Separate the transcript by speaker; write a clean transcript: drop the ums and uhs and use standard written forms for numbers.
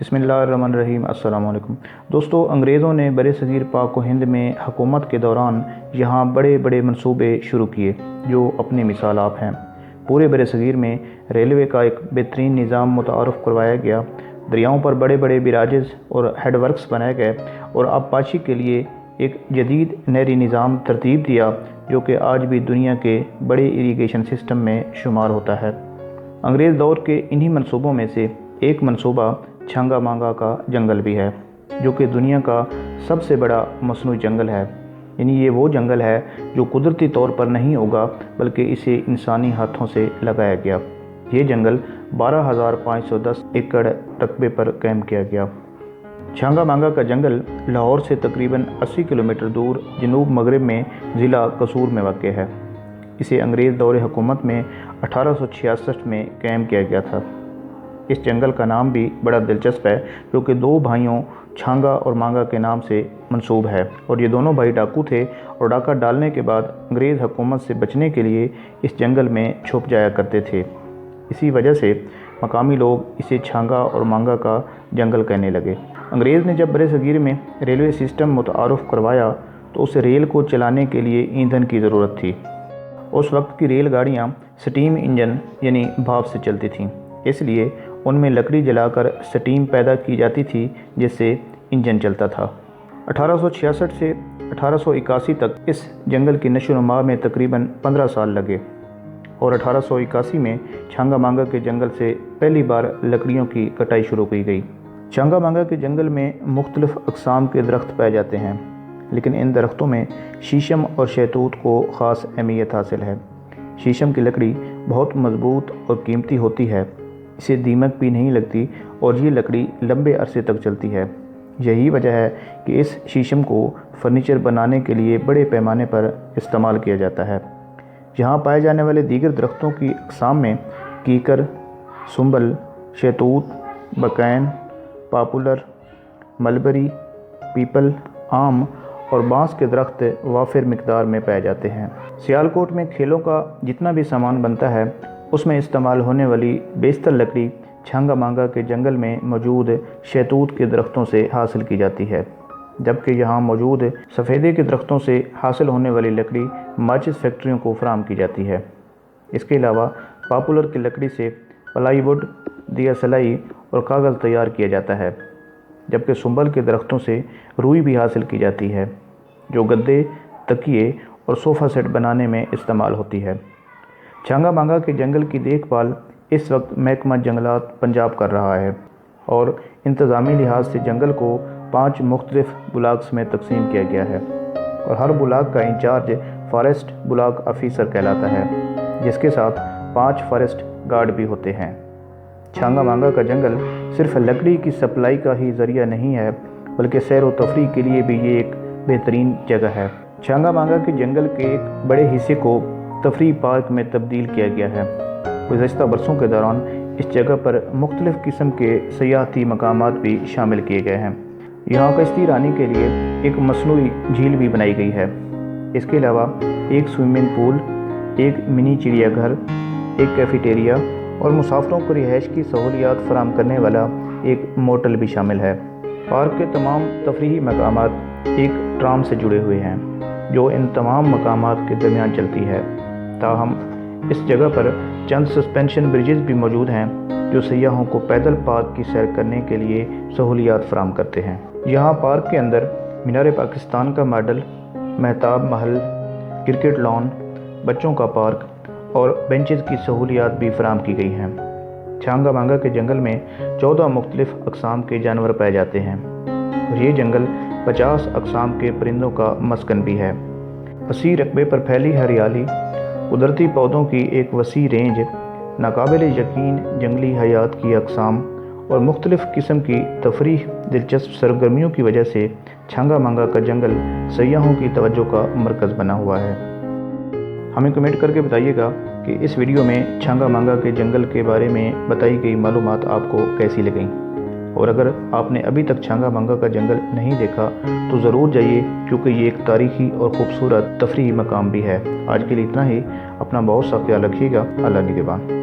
Speaker 1: बिस्मिल्लाहिर्रहमानिर्रहीम। अस्सलाम वालेकुम दोस्तों, अंग्रेज़ों ने बरसगीर पाक व हिंद में हुकूमत के दौरान यहाँ बड़े बड़े मंसूबे शुरू किए जो अपनी मिसाल आप हैं। पूरे बरसगीर में रेलवे का एक बेहतरीन निज़ाम मुतारफ़ करवाया गया, दरियाओं पर बड़े बड़े बिराजेस और हेडवर्क्स बनाए गए और आबपाशी के लिए एक जदीद नहरी निज़ाम तरतीब दिया जो कि आज भी दुनिया के बड़े इरीगेशन सिस्टम में शुमार होता है। अंग्रेज़ दौर के इन्हीं मंसूबों में से एक मंसूबा छांगा मांगा का जंगल भी है, जो कि दुनिया का सबसे बड़ा मसनूई जंगल है। यानी ये वो जंगल है जो कुदरती तौर पर नहीं उगा बल्कि इसे इंसानी हाथों से लगाया गया। ये जंगल 12,510 एकड़ रकबे पर कायम किया गया। छांगा मांगा का जंगल लाहौर से तकरीबन 80 किलोमीटर दूर जनूब मगरब में ज़िला कसूर में वाक़ है। इसे अंग्रेज़ दौर हुकूमत में 1866 में कायम किया गया था। इस जंगल का नाम भी बड़ा दिलचस्प है, जो कि दो भाइयों छांगा और मांगा के नाम से मंसूब है और ये दोनों भाई डाकू थे और डाका डालने के बाद अंग्रेज़ हुकूमत से बचने के लिए इस जंगल में छुप जाया करते थे। इसी वजह से मकामी लोग इसे छांगा और मांगा का जंगल कहने लगे। अंग्रेज़ ने जब बरसगीर में रेलवे सिस्टम मुतारफ़ करवाया तो उस रेल को चलाने के लिए ईंधन की ज़रूरत थी। उस वक्त की रेलगाड़ियाँ स्टीम इंजन यानी भाप से चलती थीं, इसलिए उनमें लकड़ी जलाकर स्टीम पैदा की जाती थी जिससे इंजन चलता था। 1866 से 1881 तक इस जंगल की नशोनुमा में तकरीबन 15 साल लगे और 1881 में छांगा मांगा के जंगल से पहली बार लकड़ियों की कटाई शुरू की गई। छांगा मांगा के जंगल में मुख्तलिफ़ अक़साम के दरख्त पाए जाते हैं, लेकिन इन दरख्तों में शीशम और शहतूत को ख़ास अहमियत हासिल है। शीशम की लकड़ी बहुत मज़बूत और कीमती होती है, इसे दीमक भी नहीं लगती और ये लकड़ी लंबे अरसे तक चलती है। यही वजह है कि इस शीशम को फर्नीचर बनाने के लिए बड़े पैमाने पर इस्तेमाल किया जाता है। यहाँ पाए जाने वाले दीगर दरख्तों की अक़साम में कीकर, सुंबल, शहतूत, बकैन, पॉपुलर, मलबरी, पीपल, आम और बांस के दरख्त वाफिर मिकदार में पाए जाते हैं। सियालकोट में खेलों का जितना भी सामान बनता है उसमें इस्तेमाल होने वाली बेशतर लकड़ी छांगा मांगा के जंगल में मौजूद शहतूत के दरख्तों से हासिल की जाती है, जबकि यहाँ मौजूद सफ़ेदे के दरख्तों से हासिल होने वाली लकड़ी माचिस फैक्ट्रियों को फराहम की जाती है। इसके अलावा पॉपुलर की लकड़ी से प्लाईवुड, दिया सलाई और कागज़ तैयार किया जाता है, जबकि सुंबल के दरख्तों से रुई भी हासिल की जाती है जो गद्दे, तकिए और सोफ़ा सेट बनाने में इस्तेमाल होती है। छांगा मांगा के जंगल की देखभाल इस वक्त महकमा जंगलात पंजाब कर रहा है और इंतज़ामी लिहाज से जंगल को 5 मुख्तलिफ ब्लॉक्स में तकसीम किया गया है और हर ब्लॉक का इंचार्ज फॉरेस्ट ब्लॉक ऑफिसर कहलाता है, जिसके साथ 5 फॉरेस्ट गार्ड भी होते हैं। छांगा मांगा का जंगल सिर्फ लकड़ी की सप्लाई का ही ज़रिया नहीं है, बल्कि सैर व तफरीह के लिए भी ये एक बेहतरीन जगह है। छांगा मांगा के जंगल के एक बड़े हिस्से को तफरीह पार्क में तब्दील किया गया है। गुज़श्ता बरसों के दौरान इस जगह पर मुख्तलिफ़ किस्म के सयाहती मकामात भी शामिल किए गए हैं। यहाँ कश्ती रानी के लिए एक मसनूई झील भी बनाई गई है। इसके अलावा एक स्विमिंग पूल, एक मिनी चिड़ियाघर, एक कैफेटेरिया और मुसाफिरों को रिहाइश की सहूलियात फराहम करने वाला एक मोटल भी शामिल है। पार्क के तमाम तफरीही मकामात एक ट्राम से जुड़े हुए हैं जो इन तमाम मकामात के दरमियान चलती है। ताहम इस जगह पर चंद सस्पेंशन ब्रिजेस भी मौजूद हैं जो सयाहों को पैदल पार्क की सैर करने के लिए सहूलियात फराहम करते हैं। यहाँ पार्क के अंदर मीनार पाकिस्तान का मॉडल, महताब महल, क्रिकेट लॉन, बच्चों का पार्क और बेंचेस की सहूलियात भी फराहम की गई हैं। छांगा मांगा के जंगल में 14 मुख्तलिफ़ अक़साम के जानवर पाए जाते हैं और ये जंगल 50 अक़साम के परिंदों का मस्कन भी है। वसी रकबे पर फैली हरियाली, कुदरती पौधों की एक वसी रेंज, नाकाबिल यकीन जंगली हयात की अक़साम और मुख्तलिफ़ किस्म की तफरीह दिलचस्प सरगर्मियों की वजह से छांगा मांगा का जंगल सयाहों की तवज्जो का मरकज़ बना हुआ है। हमें कमेंट करके बताइएगा कि इस वीडियो में छांगा मांगा के जंगल के बारे में बताई गई मालूमात आपको कैसी लगीं, और अगर आपने अभी तक छांगा मांगा का जंगल नहीं देखा तो ज़रूर जाइए, क्योंकि ये एक तारीखी और ख़ूबसूरत तफरीही मकाम भी है। आज के लिए इतना ही। अपना बहुत सा ख्याल रखिएगा। अल्लाह निगहबान।